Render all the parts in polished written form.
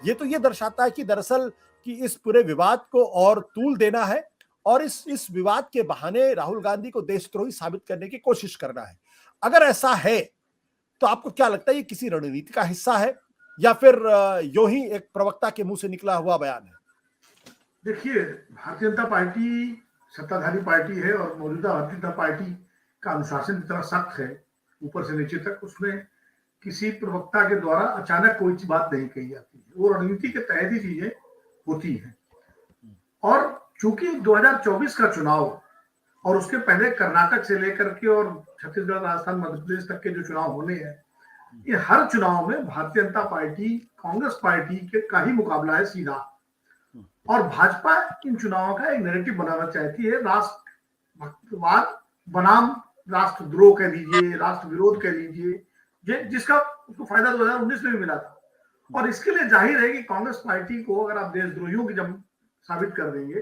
ये तो ये दर्शाता है कि दरअसल कि इस पूरे विवाद को और तूल देना है और इस विवाद के बहाने राहुल गांधी को देशद्रोही साबित करने की कोशिश करना है। अगर ऐसा है तो आपको क्या लगता है ये किसी रणनीति का हिस्सा है या फिर यूं ही एक प्रवक्ता के मुंह से निकला हुआ बयान है? देखिए, भारतीय जनता पार्टी सत्ताधारी पार्टी है और मौजूदा भारतीय जनता पार्टी का अनुशासन इतना सख्त है ऊपर से नीचे तक, उसमें किसी प्रवक्ता के द्वारा अचानक कोई बात नहीं कही जाती है। वो रणनीति के तहत ही चीजें होती हैं। और चूंकि 2024 का चुनाव और उसके पहले कर्नाटक से लेकर के और छत्तीसगढ़, राजस्थान, मध्य प्रदेश तक के जो चुनाव होने हैं, ये हर चुनाव में भारतीय जनता पार्टी कांग्रेस पार्टी के का ही मुकाबला है सीधा। और भाजपा इन चुनावों का एक नैरेटिव बनाना चाहती है, राष्ट्र भक्तवाद बनाम राष्ट्रद्रोह कह लीजिए, राष्ट्र विरोध कह लीजिए, जिसका उसको फायदा 2019 में भी मिला था। और इसके लिए जाहिर है कि कांग्रेस पार्टी को अगर आप देशद्रोहियों की जब साबित कर देंगे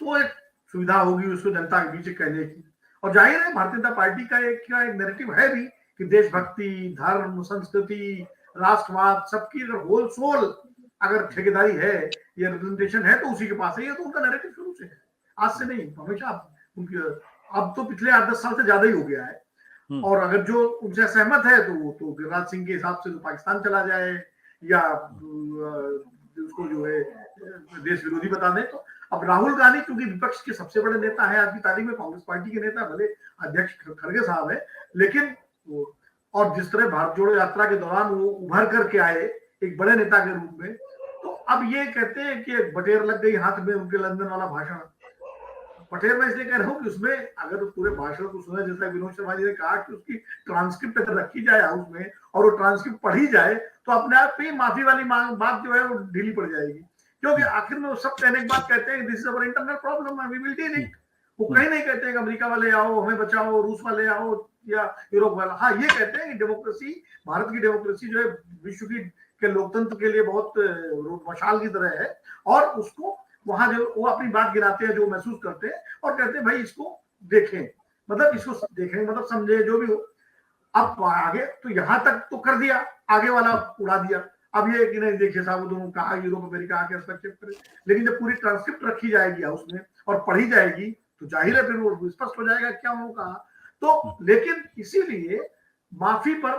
तो एक सुविधा होगी उसको जनता के बीच कहने की। और जाहिर है भारतीय जनता पार्टी का एक नैरेटिव है भी कि देशभक्ति, धर्म, संस्कृति, राष्ट्रवाद सबकी अगर होल सोल अगर ठेकेदारी है या रिप्रेजेंटेशन है तो उसी के पास है। ये तो उनका नैरेटिव शुरू से है, आज से नहीं, हमेशा उनकी, अब तो पिछले 8-10 साल से ज्यादा ही हो गया है। और अगर जो उनसे सहमत है तो वो तो गिरिराज सिंह के हिसाब से तो पाकिस्तान चला जाए या उसको जो है देश विरोधी बता दें। तो अब राहुल गांधी क्योंकि विपक्ष के सबसे बड़े नेता है आज की तारीख में, कांग्रेस पार्टी के नेता, भले अध्यक्ष खड़गे साहब है, लेकिन और जिस तरह भारत जोड़ो यात्रा के दौरान वो उभर करके आए एक बड़े नेता के रूप में, तो अब ये कहते हैं कि बटेर लग गई हाथ में उनके लंदन वाला भाषण। पटेल मैं इसलिए कह रहा हूँ कि उसमें अगर पूरे भाषण को सुना, जैसा विनोद शर्मा जी ने कहा कि उसकी ट्रांसक्रिप्ट अगर रखी जाए हाउस में और वो ट्रांसक्रिप्ट पढ़ी जाए तो अपने आप पे माफी वाली बात जो है वो ढीली पड़ जाएगी। क्योंकि आखिर में वो सब कहने के बाद कहते हैं this is our internal problem, we will deal it. वो कहीं नहीं कहते हैं कि अमेरिका वाले आओ हमें बचाओ, रूस वाले आओ या यूरोप वाला। हाँ, ये कहते हैं कि डेमोक्रेसी, भारत की डेमोक्रेसी जो है विश्व की के लोकतंत्र के लिए बहुत मशाल की तरह है और उसको वहां जो वो अपनी बात गिराते हैं जो महसूस करते हैं और कहते हैं भाई इसको देखें, मतलब इसको देखें, मतलब समझे जो भी हो। अब आगे तो यहां तक तो कर दिया, आगे वाला उड़ा दिया। अब ये कि नहीं देखिए साहब दोनों कहा यूरोप अमेरिका आके हस्तक्षेप करे, लेकिन जब पूरी ट्रांसक्रिप्ट रखी जाएगी उसमें और पढ़ी जाएगी तो जाहिर है फिर वो स्पष्ट हो जाएगा क्या उन्होंने कहा। तो लेकिन इसीलिए माफी पर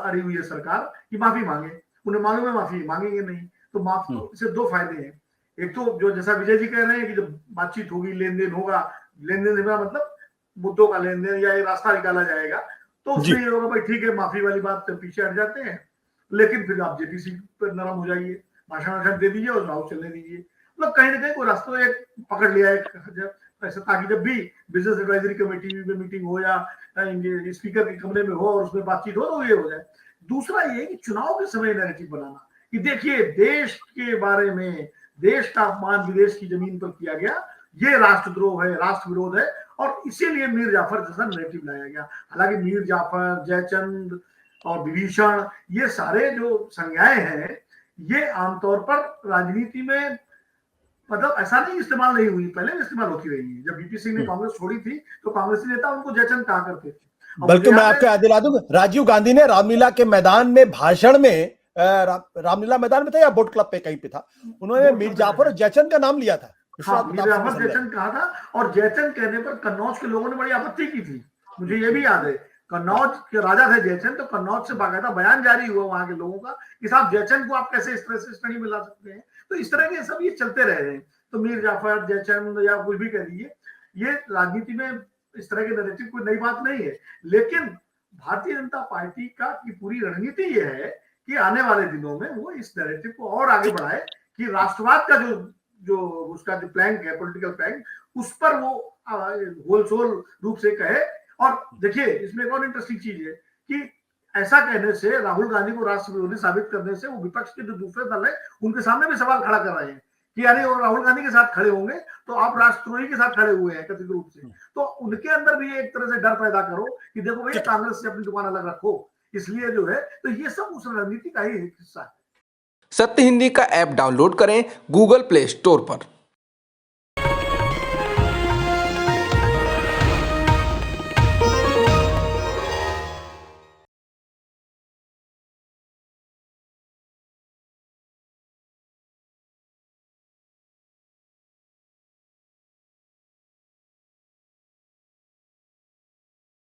अड़ी हुई है सरकार कि माफी मांगे, उन्हें मालूम है माफी मांगेंगे नहीं। तो माफी से दो फायदे हैं, एक तो जो जैसा विजय जी कह रहे हैं कि जब बातचीत होगी, लेन देन होगा, लेन देन मतलब मुद्दों का लेन देन या रास्ता निकाला जाएगा, तो उसमें ये होगा भाई ठीक है माफी वाली बात से पीछे हट जाते हैं, लेकिन फिर आप जेपीसी पर नरम हो जाइए, भाषण दे दीजिए और राहुल चलने दीजिए। मतलब कहीं ना कहीं कोई रास्ता एक पकड़ लिया है ऐसा, ताकि जब भी बिजनेस एडवाइजरी कमेटी में मीटिंग हो या स्पीकर के कमरे में हो और उसमें बातचीत हो तो ये हो जाए। दूसरा ये कि चुनाव के समय नैरेटिव बनाना कि देखिए देश के बारे में, देश का अपमान विदेश की जमीन पर किया गया, ये राष्ट्रद्रोह है, राष्ट्र विरोध है, और इसीलिए मीर जाफर जैसा नैरेटिव लाया गया। हालांकि मीर जाफर, जयचंद और विभीषण ये सारे जो संज्ञाएं हैं ये आमतौर पर राजनीति में मतलब ऐसा नहीं इस्तेमाल नहीं हुई, पहले भी इस्तेमाल होती रही है। जब बीपी सिंह ने कांग्रेस छोड़ी थी तो कांग्रेसी नेता उनको जयचंद कहा करते थे। बल्कि मैं आपको याद दिला दूं, राजीव गांधी ने रामलीला के मैदान में भाषण में, रामलीला मैदान में था या बोट क्लब पे कहीं पे था, उन्होंने मीर जाफर और जयचंद का नाम लिया था। हाँ, मीर जाफर जयचंद कहा था और जयचंद कहने पर कन्नौज के लोगों ने बड़ी आपत्ति की थी, मुझे ये भी याद है। कन्नौज के राजा थे जयचंद, तो कन्नौज से बाकायदा बयान जारी हुआ वहां के लोगों का कि साहब जयचंद को आप कैसे इस तरह से स्टडी मिला सकते हैं। तो इस तरह के सब ये चलते रहे हैं। तो मीर जाफर, जयचंद या कुछ भी कह दीजिए, ये राजनीति में इस तरह के नैरेटिव कोई नई बात नहीं है। लेकिन भारतीय जनता पार्टी का की पूरी रणनीति ये है कि आने वाले दिनों में वो इस नैरेटिव को और आगे बढ़ाए कि राष्ट्रवाद का जो उसका जो प्लैंक है, पॉलिटिकल प्लैंक, उस पर वो होलसोल रूप से कहे। और देखिए इसमें एक और इंटरेस्टिंग चीज है कि ऐसा कहने से, राहुल गांधी को राष्ट्र विरोधी साबित करने से, वो विपक्ष के जो दूसरे दल है उनके सामने भी सवाल खड़ा कर रहे हैं कि यानी वो राहुल गांधी के साथ खड़े होंगे तो आप राष्ट्रद्रोही के साथ खड़े हुए हैं कथित रूप से। तो उनके अंदर भी एक तरह से डर पैदा करो कि देखो भाई कांग्रेस से अपनी दुकान अलग रखो, इसलिए जो है तो ये सब उस रणनीति का ही हिस्सा है। सत्य हिंदी का ऐप डाउनलोड करें गूगल प्ले स्टोर पर।